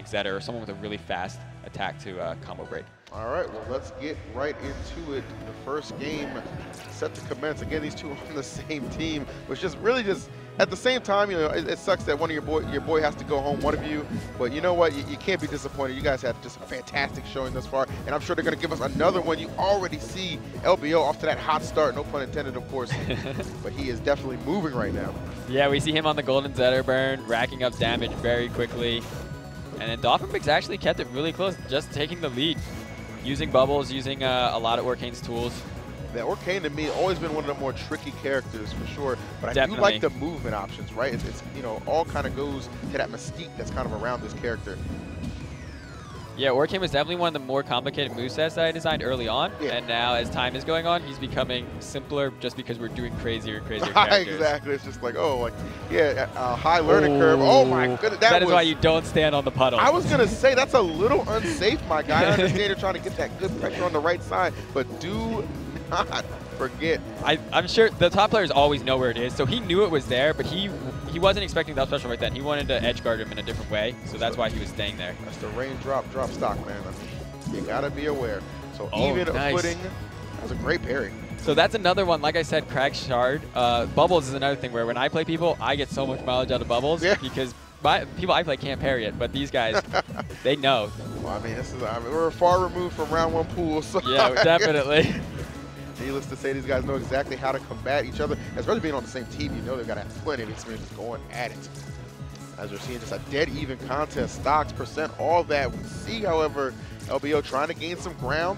like Zetter or someone with a really fast attack to combo break. All right, well, let's get right into it. The first game set to commence. Again, these two are on the same team, which is really just, at the same time, you know, it sucks that one of your boy has to go home, one of you. But you know what? You can't be disappointed. You guys had just a fantastic showing thus far, and I'm sure they're going to give us another one. You already see LBO off to that hot start. No pun intended, of course. But he is definitely moving right now. Yeah, we see him on the golden Zetterburn, racking up damage very quickly. And then DolphinBrick's actually kept it really close, just taking the lead. Using bubbles, using a lot of Orcane's tools. Yeah, Orcane to me always been one of the more tricky characters for sure, but I do like the movement options, right? It's you know, all kind of goes to that mystique that's kind of around this character. Yeah, Orcane was definitely one of the more complicated movesets that I designed early on, and now as time is going on, he's becoming simpler just because we're doing crazier and crazier characters. Exactly, it's just like, oh, like, yeah, high learning curve. Oh my goodness, that is why you don't stand on the puddle. I was gonna say, that's a little unsafe, my guy. I understand you're trying to get that good pressure on the right side, but do not forget. I'm sure the top players always know where it is, so he knew it was there, but he wasn't expecting that special right then. He wanted to edge guard him in a different way, so that's why he was staying there. That's the raindrop drop stock, man. You gotta be aware. So even footing, that was a great parry. So that's another one, like I said, Crack Shard. Bubbles is another thing where when I play people, I get so much mileage out of Bubbles because people I play can't parry it, but these guys, they know. Well, I mean, we're far removed from round one pool, so yeah, definitely. Needless to say, these guys know exactly how to combat each other. Especially being on the same team, you know they've got to have plenty of experience going at it. As we're seeing just a dead even contest, stocks, percent, all that. We see, however, LBO trying to gain some ground.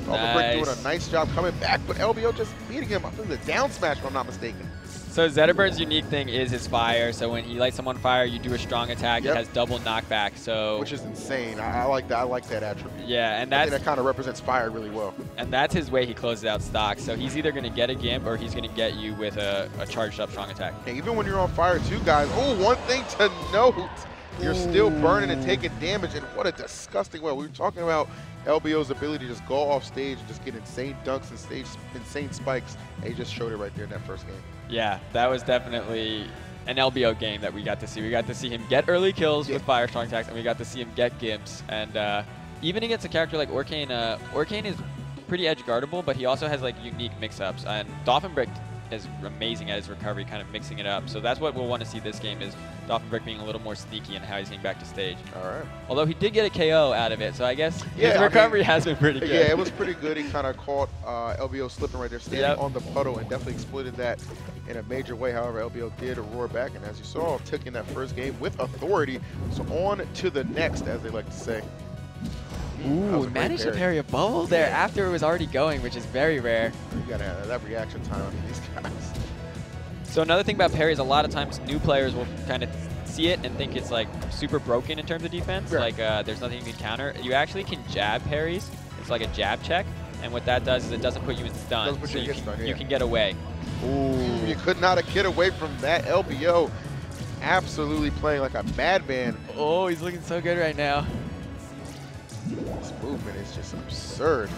DolphinBrick doing a nice job coming back, but LBO just beating him. I think the down smash, if I'm not mistaken. So Zetterburn's unique thing is his fire. So when he lights someone on fire, you do a strong attack. It has double knockback. So which is insane. I like that. I like that attribute. Yeah, and I think that kind of represents fire really well. And that's his way he closes out stocks. So he's either going to get a gimp or he's going to get you with a charged up strong attack. Yeah, even when you're on fire too, guys. Oh, one thing to note. You're still burning and taking damage, and what a disgusting way. We were talking about LBO's ability to just go off stage and just get insane dunks and insane spikes, and he just showed it right there in that first game. Yeah, that was definitely an LBO game that we got to see. We got to see him get early kills with fire strong attacks, and we got to see him get gimps. And even against a character like Orcane, Orcane is pretty edge guardable, but he also has like unique mix-ups. And DolphinBrick is amazing at his recovery, kind of mixing it up. So that's what we'll want to see this game, is DolphinBrick being a little more sneaky in how he's getting back to stage. All right. Although he did get a KO out of it, so I guess his recovery has been pretty good. Yeah, it was pretty good. He kind of caught LBO slipping right there, standing on the puddle, and definitely exploited that in a major way. However, LBO did roar back, and as you saw, took in that first game with authority. So on to the next, as they like to say. Ooh, managed to parry a bubble there after it was already going, which is very rare. You gotta have that reaction time on these guys. So another thing about parries, a lot of times new players will kind of see it and think it's like super broken in terms of defense. Like there's nothing you can counter. You actually can jab parries. It's like a jab check, and what that does is it doesn't put you in stun, so you can get away. Ooh, you could not get away from that. LBO absolutely playing like a madman. Oh, he's looking so good right now. This movement is just absurd.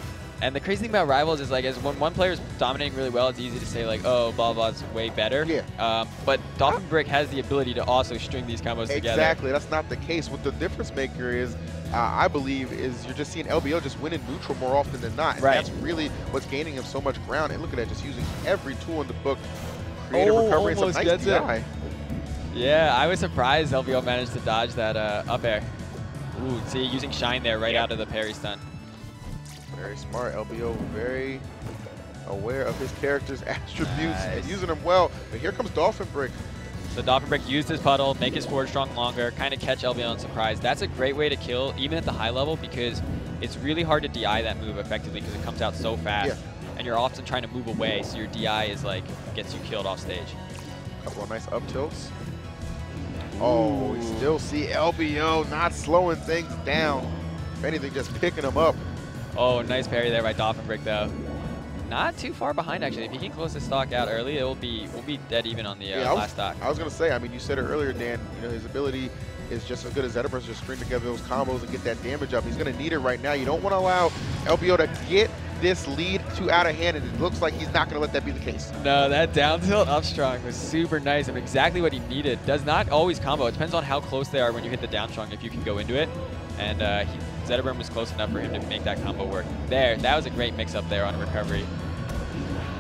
And the crazy thing about Rivals is, like, when one player is dominating really well, it's easy to say, like, oh, blah, blah's way better. Yeah. But DolphinBrick has the ability to also string these combos together. Exactly. That's not the case. What the difference maker is, I believe, is you're just seeing LBO just win in neutral more often than not. And that's really what's gaining him so much ground. And look at that, just using every tool in the book. Creative recovery and some nice DI. Yeah, I was surprised LBO managed to dodge that up air. Ooh, see, using Shine there right out of the parry stun. Very smart. LBO very aware of his character's attributes and using them well. But here comes DolphinBrick. So DolphinBrick used his puddle, make his forward strong longer, kind of catch LBO on surprise. That's a great way to kill, even at the high level, because it's really hard to DI that move effectively because it comes out so fast. And you're often trying to move away, so your DI is like, gets you killed off stage. A couple of nice up tilts. Oh, we still see LBO not slowing things down. If anything, just picking them up. Oh, nice parry there by DolphinBrick, though. Not too far behind, actually. If he can close the stock out early, we'll be dead even on the last stock. I was going to say, I mean, you said it earlier, Dan, you know, his ability is just as good as Zetterburn's, just string together those combos and get that damage up. He's going to need it right now. You don't want to allow LBO to get this lead too out of hand, and it looks like he's not going to let that be the case. No, that down tilt up strong was super nice and exactly what he needed. Does not always combo. It depends on how close they are when you hit the down strong, if you can go into it. And Zetterburn was close enough for him to make that combo work. There, that was a great mix-up there on a recovery.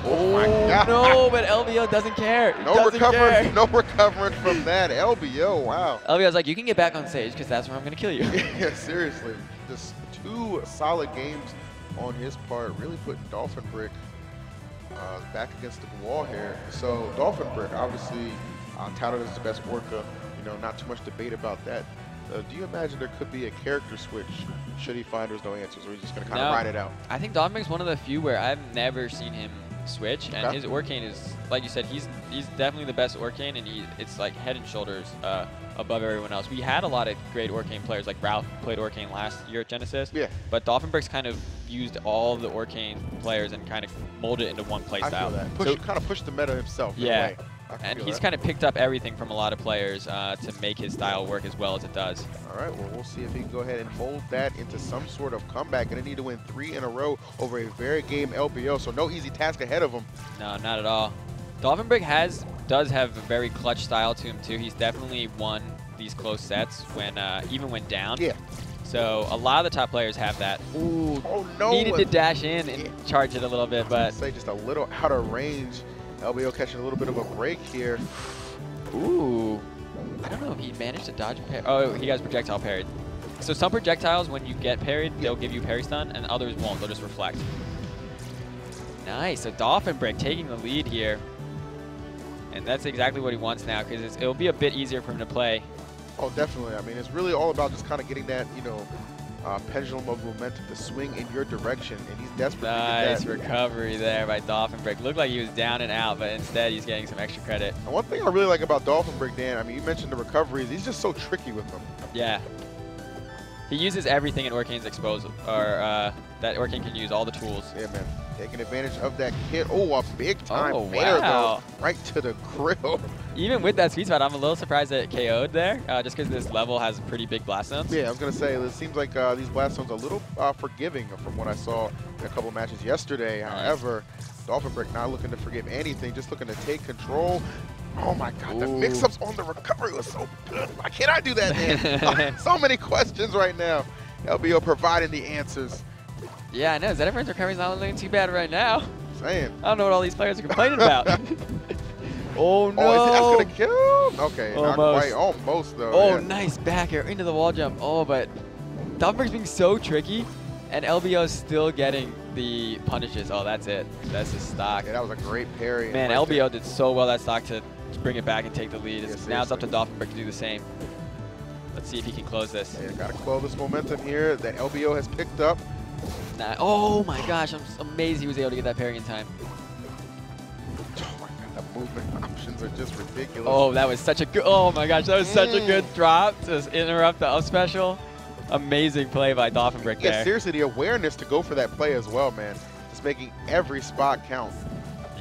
Oh my God. No, but LBO doesn't care. No recovering from that. LBO, wow. LBO's like, you can get back on stage because that's where I'm going to kill you. Yeah, seriously. Just 2 solid games on his part, really putting DolphinBrick back against the wall here. So DolphinBrick, obviously touted as the best Orca. You know, not too much debate about that. Do you imagine there could be a character switch should he find there's no answers, or he's just going to kind of ride it out? I think DolphinBrick's one of the few where I've never seen him switch, and his Orcane is, like you said, he's definitely the best Orcane, and it's like head and shoulders above everyone else. We had a lot of great Orcane players, like Ralph played Orcane last year at Genesis. Yeah. But DolphinBrick's kind of used all the Orcane players and kind of molded it into one play style. I feel that. Kind of pushed the meta himself. Yeah. And he's kind of picked up everything from a lot of players to make his style work as well as it does. All right, well, we'll see if he can go ahead and hold that into some sort of comeback. Going to need to win 3 in a row over a very game LBO, so no easy task ahead of him. No, not at all. DolphinBrick does have a very clutch style to him, too. He's definitely won these close sets when even when down. Yeah. So a lot of the top players have that. Ooh, oh, no. Needed to dash in and charge it a little bit, but... Say just a little out of range. LBO catching a little bit of a break here. Ooh. I don't know if he managed to dodge a parry. Oh, he has projectile parried. So some projectiles, when you get parried, they'll give you parry stun, and others won't. They'll just reflect. Nice. So DolphinBrick taking the lead here. And that's exactly what he wants now, because it'll be a bit easier for him to play. Oh, definitely. I mean, it's really all about just kind of getting that, you know, pendulum of momentum to swing in your direction, and he's desperate to get that. Nice recovery there by DolphinBrick. Looked like he was down and out, but instead he's getting some extra credit. And one thing I really like about DolphinBrick, Dan, I mean, you mentioned the recoveries. He's just so tricky with them. Yeah. He uses everything in Orcane's exposal, or that Orcane can use, all the tools. Yeah, man. Taking advantage of that hit. Oh, a big-time fair, though. Right to the grill. Even with that sweet spot, I'm a little surprised that it KO'd there, just because this level has pretty big blast zones. Yeah, I was going to say, it seems like these blast zones are a little forgiving from what I saw in a couple of matches yesterday. Nice. However, DolphinBrick not looking to forgive anything, just looking to take control. Oh my God, the mix-ups on the recovery was so good. Why can't I do that, man? So many questions right now. LBO providing the answers. Yeah, I know. Zetterburn's recovery's not looking too bad right now. Saying. I don't know what all these players are complaining about. Oh, no. Oh, is that going to kill? Okay, almost. Not quite. Almost, though. Oh, yeah. Nice back air into the wall jump. Oh, but DolphinBrick's being so tricky, and LBO's still getting the punishes. Oh, that's it. That's his stock. Yeah, that was a great parry. Man, LBO did so well that stock to bring it back and take the lead. Now it's up to DolphinBrick to do the same. Let's see if he can close this. Yeah, got to close this momentum here that LBO has picked up. Oh my gosh, I'm amazed he was able to get that parry in time. Oh my God, the movement options are just ridiculous. Oh, that was such a good, oh my gosh, that was such a good drop to interrupt the up special. Amazing play by DolphinBrick there. Yeah, seriously, the awareness to go for that play as well, man. Just making every spot count.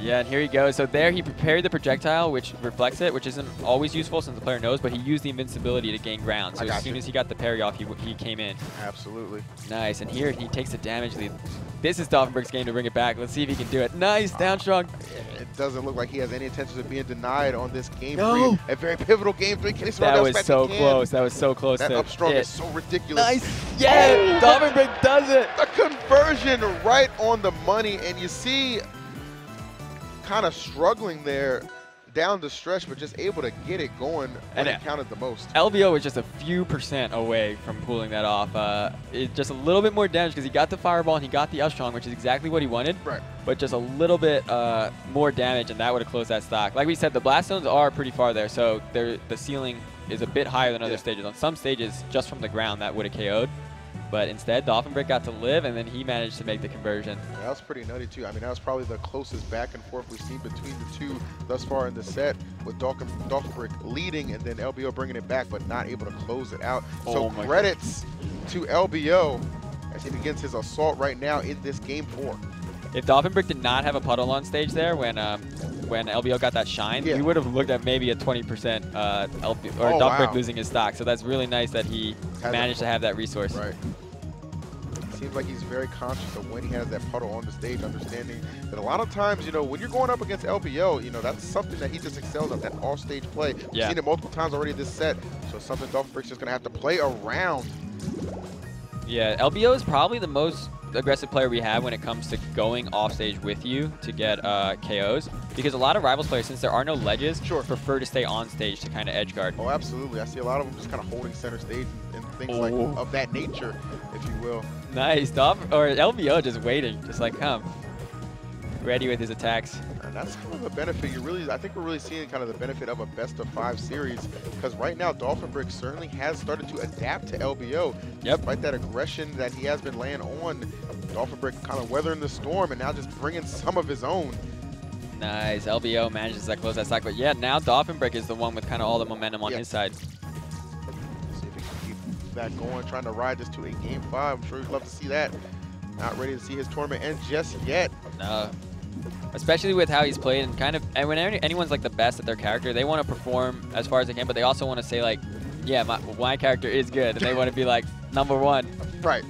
Yeah, and here he goes. So there he prepared the projectile, which reflects it, which isn't always useful since the player knows, but he used the invincibility to gain ground. So as soon as he got the parry off, he came in. Absolutely. Nice, and here he takes the damage lead. This is DolphinBrick's game to bring it back. Let's see if he can do it. Nice, down strong. It doesn't look like he has any intentions of being denied on this game 3. A very pivotal game 3. Can he survive that was so close. That was so close. That up strong is so ridiculous. Nice. Yeah, DolphinBrick does it. The conversion right on the money, and you see kind of struggling there down the stretch, but just able to get it going when it counted the most. LBO was just a few % away from pulling that off. Just a little bit more damage because he got the fireball and he got the up strong, which is exactly what he wanted. Right. But just a little bit more damage, and that would have closed that stock. Like we said, the blast zones are pretty far there, so the ceiling is a bit higher than other stages. On some stages, just from the ground, that would have KO'd. But instead, DolphinBrick got to live, and then he managed to make the conversion. Yeah, that was pretty nutty, too. I mean, that was probably the closest back and forth we've seen between the two thus far in the set, with DolphinBrick leading and then LBO bringing it back, but not able to close it out. So credits to LBO as he begins his assault right now in this game 4. If DolphinBrick did not have a puddle on stage there when LBO got that shine, we would have looked at maybe a 20% DolphinBrick losing his stock. So that's really nice that he managed to have that resource. Right. seems like he's very conscious of when he has that puddle on the stage, understanding that a lot of times, you know, when you're going up against LBO, you know, that's something that he just excels at, that off-stage play. We've seen it multiple times already this set, so it's something DolphinBrick's just going to have to play around. Yeah, LBO is probably the most aggressive player we have when it comes to going off stage with you to get KOs, because a lot of Rivals players, since there are no ledges, prefer to stay on stage to kind of edge guard. Oh, absolutely. I see a lot of them just kind of holding center stage and things like of that nature, if you will. Nice. LBO just waiting, just like, come. Ready with his attacks. And that's kind of the benefit. I think we're really seeing kind of the benefit of a best-of-5 series, because right now DolphinBrick certainly has started to adapt to LBO. Despite that aggression that he has been laying on, DolphinBrick kind of weathering the storm and now just bringing some of his own. Nice. LBO manages to close that stack, but yeah, now DolphinBrick is the one with kind of all the momentum on his side. See if he can keep that going, trying to ride this to a Game 5. I'm sure he'd love to see that. Not ready to see his tournament end just yet. No. Especially with how he's played, and when anyone's like the best at their character, they want to perform as far as they can, but they also want to say like, yeah, my character is good, and they want to be like #1. Right.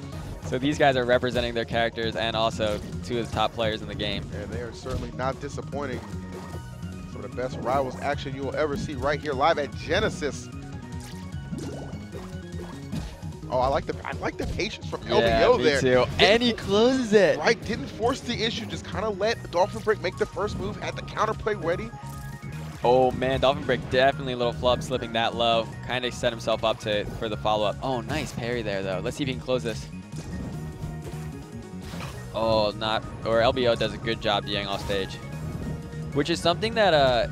So these guys are representing their characters and also two of the top players in the game. And they are certainly not disappointing. Some of the best Rivals action you will ever see right here live at Genesis. Oh, I like the patience from LBO me there. Too. And he closes it. Right, didn't force the issue, just kind of let DolphinBrick make the first move, had the counterplay ready. Oh man, DolphinBrick definitely a little flub slipping that low. Kind of set himself up for the follow-up. Oh, nice parry there though. Let's see if he can close this. Oh, LBO does a good job DIing off stage, which is something that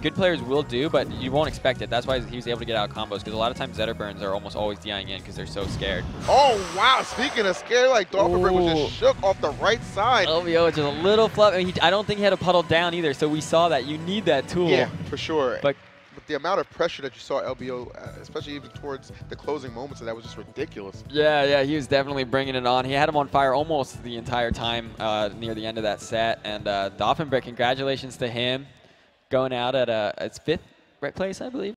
good players will do, but you won't expect it. That's why he was able to get out combos, because a lot of times Zetterburns are almost always DIing in because they're so scared. Oh, wow. Speaking of scared, like DolphinBrick was just shook off the right side. LBO is just a little flub. I mean, I don't think he had a puddle down either, so we saw that. You need that tool. Yeah, for sure. But the amount of pressure that you saw LBO, especially even towards the closing moments of that, was just ridiculous. Yeah, he was definitely bringing it on. He had him on fire almost the entire time near the end of that set. And DolphinBrick, congratulations to him. Going out at its 5th place, I believe.